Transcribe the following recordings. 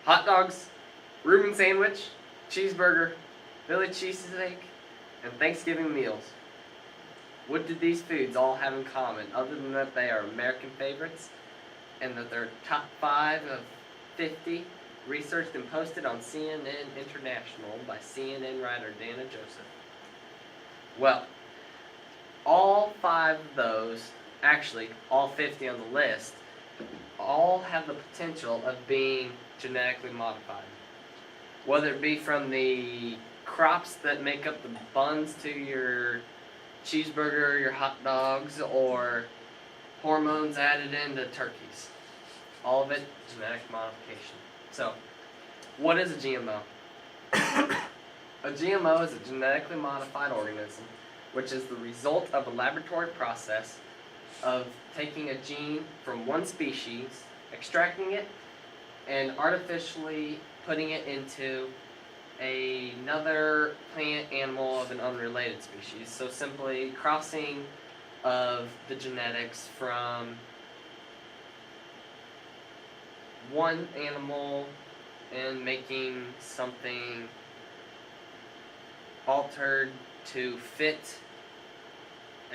hot dogs, Reuben sandwich, cheeseburger, Philly cheesesteak, and Thanksgiving meals. What do these foods all have in common, other than that they are American favorites and that they're top 5 of 50, researched and posted on CNN International by CNN writer Dana Joseph? Well, all 5 of those, actually all 50 on the list, all have the potential of being genetically modified. Whether it be from the crops that make up the buns to your cheeseburger or your hot dogs, or hormones added into turkeys. All of it genetic modification. So, what is a GMO? A GMO is a genetically modified organism, which is the result of a laboratory process of taking a gene from one species, extracting it, and artificially putting it into another plant, animal of an unrelated species. So simply crossing of the genetics from one animal and making something altered to fit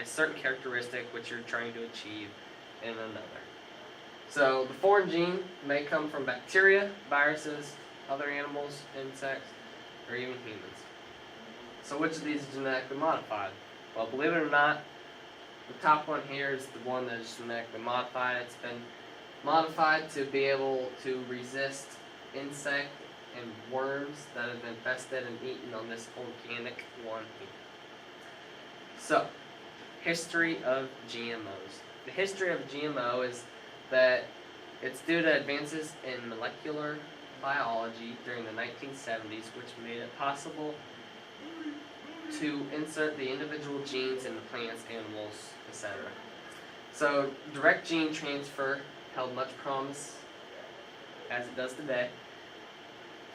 a certain characteristic which you're trying to achieve in another. So the foreign gene may come from bacteria, viruses, other animals, insects, or even humans. So which of these is genetically modified? Well, believe it or not, the top one here is the one that is genetically modified. It's been modified to be able to resist insect and worms that have infested and eaten on this organic one here. So, history of GMOs. The history of GMO is that it's due to advances in molecular biology during the 1970s, which made it possible to insert the individual genes into plants, animals, etc. So direct gene transfer held much promise, as it does today,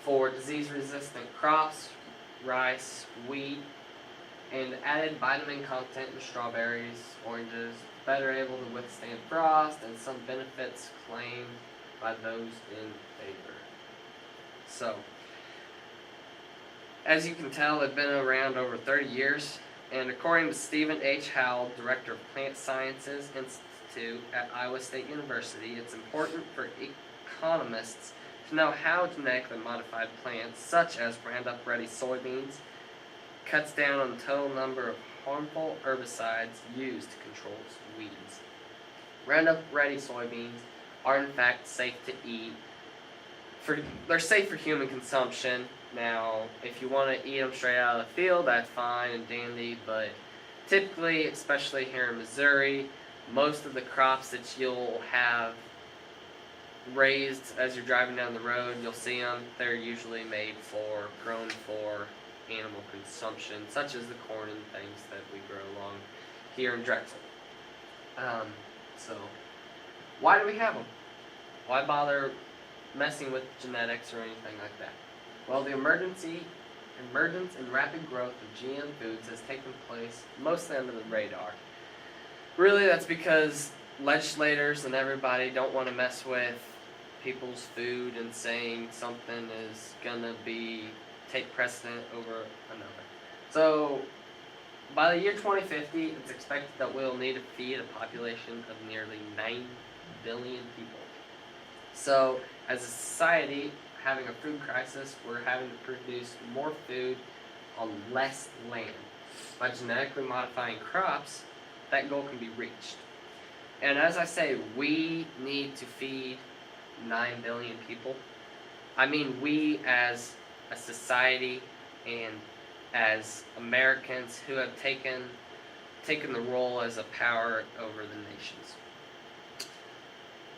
for disease-resistant crops, rice, wheat, and added vitamin content in strawberries, oranges, better able to withstand frost, and some benefits claimed by those in favor. So, as you can tell, they've been around over 30 years, and according to Stephen H. Howell, Director of Plant Sciences Institute at Iowa State University, it's important for economists to know how genetically modified plants, such as Roundup Ready soybeans, cuts down on the total number of harmful herbicides used to control weeds. Roundup Ready soybeans are in fact safe to eat. They're safe for human consumption. Now, if you want to eat them straight out of the field, that's fine and dandy, but typically, especially here in Missouri, most of the crops that you'll have raised as you're driving down the road, you'll see them, they're usually grown for animal consumption, such as the corn and things that we grow along here in Drexel. So, why do we have them? Why bother messing with genetics or anything like that? Well, the emergence and rapid growth of GM foods has taken place mostly under the radar. Really, that's because legislators and everybody don't want to mess with people's food and saying something is gonna take precedent over another. So, by the year 2050, it's expected that we'll need to feed a population of nearly 9 billion people. So, as a society having a food crisis, we're having to produce more food on less land. By genetically modifying crops, that goal can be reached. And as I say, we need to feed 9 billion people. I mean, we as a society and as Americans who have taken the role as a power over the nations.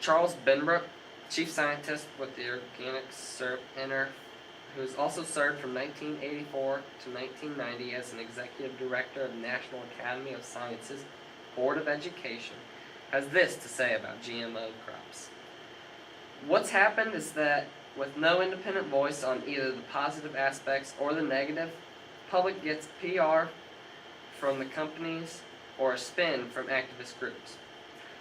Charles Benbrook, chief scientist with the Organic Syrup Center, who has also served from 1984 to 1990 as an executive director of the National Academy of Sciences Board of Education, has this to say about GMO crops. What's happened is that with no independent voice on either the positive aspects or the negative, the public gets PR from the companies or a spin from activist groups.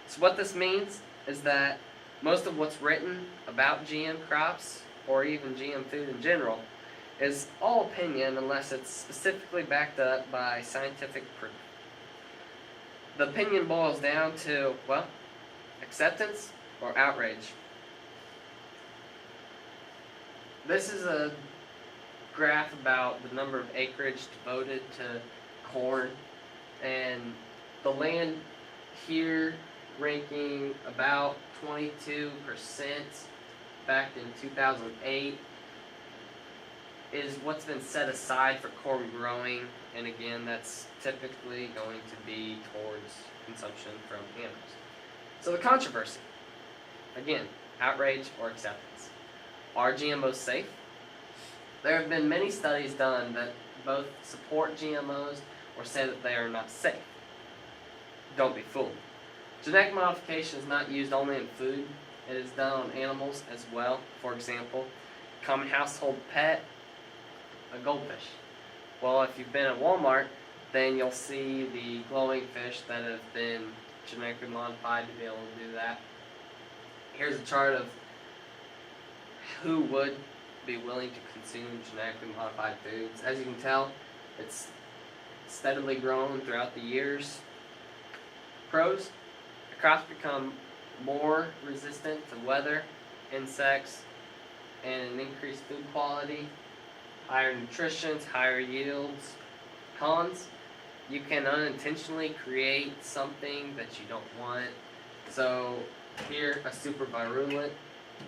So what this means is that most of what's written about GM crops or even GM food in general, is all opinion unless it's specifically backed up by scientific proof. The opinion boils down to, well, acceptance or outrage. This is a graph about the number of acreage devoted to corn, and the land here ranking about 22% back in 2008 is what's been set aside for corn growing, and again, that's typically going to be towards consumption from animals. So the controversy, again, outrage or acceptance. Are GMOs safe? There have been many studies done that both support GMOs or say that they are not safe. Don't be fooled. Genetic modification is not used only in food. It is done on animals as well. For example, common household pet, a goldfish. Well, if you've been at Walmart, then you'll see the glowing fish that have been genetically modified to be able to do that. Here's a chart of who would be willing to consume genetically modified foods. As you can tell, it's steadily grown throughout the years. Pros: the crops become more resistant to weather, insects, and an increased food quality, higher nutrition, higher yields. Cons: you can unintentionally create something that you don't want. So here, a super virulent,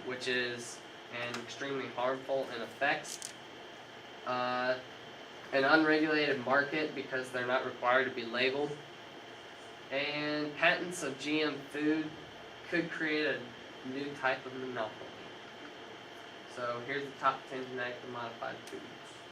which is an extremely harmful in effect. An unregulated market because they're not required to be labeled. And patents of GM food could create a new type of monopoly. So here's the top 10 genetically modified foods.